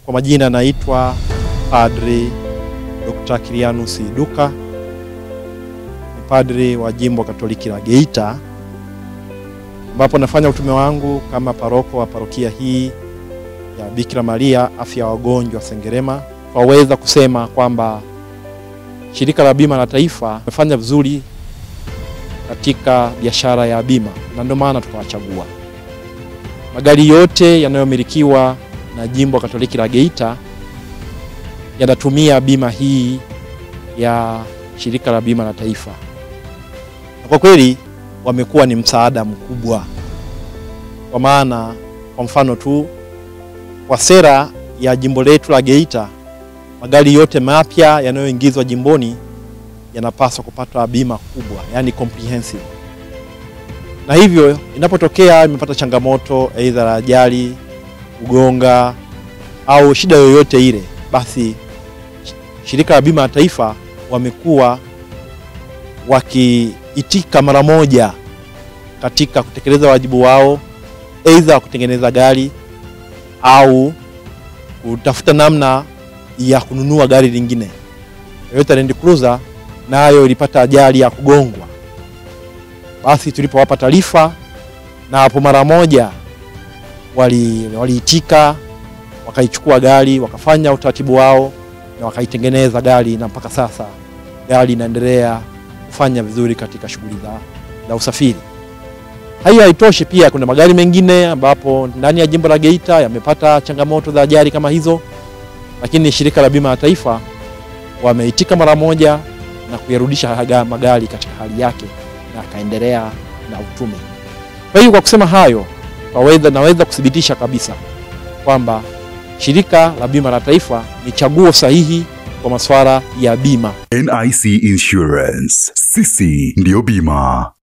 Kwa majina naitwa Padri Dr. Kilianus Iduka, ni padri wa Jimbo Katoliki la Geita, ambapo nafanya utume wangu kama paroko wa parokia hii ya Bikira Maria Afya ya Wagonjwa Sengerema. Waweza kusema kwamba shirika la bima la taifa limefanya vizuri katika biashara ya bima, na ndio maana tukawachagua. Magari yote yanayomilikiwa na Jimbo Katoliki la Geita yanatumia bima hii ya shirika la bima la taifa. Na kwa kweli wamekuwa ni msaada mkubwa. Kwa maana kwa mfano tu, kwa sera ya jimbo letu la Geita, magari yote mapya yanayoingizwa jimboni yanapaswa kupata bima kubwa, yani comprehensive. Na hivyo inapotokea imepata changamoto aidha la ajali, ugonga au shida yoyote ile, basi shirika la bima la taifa wamekuwa wakiitika mara moja katika kutekeleza wajibu wao, aidha kutengeneza gari au kutafuta namna ya kununua gari lingine. Toyota Land Cruiser nayo ilipata ajali ya kugongwa. Basi tulipowapa taarifa, na hapo mara moja waliitika, wakaichukua gari, wakafanya utaratibu wao na wakaitengeneza gari, na mpaka sasa gari inaendelea kufanya vizuri katika shughuli za usafiri. Hayo haitoshi, pia kuna magari mengine ambapo ndani ya jimbo la Geita yamepata changamoto za ajali kama hizo, lakini shirika la bima la taifa wameitika mara moja na kuyarudisha magari katika hali yake na akaendelea na utume. Kwa hiyo kwa kusema hayo, naweza kuthibitisha kabisa kwamba shirika la bima la taifa ni chaguo sahihi kwa masuala ya bima. NIC Insurance, sisi ndio bima.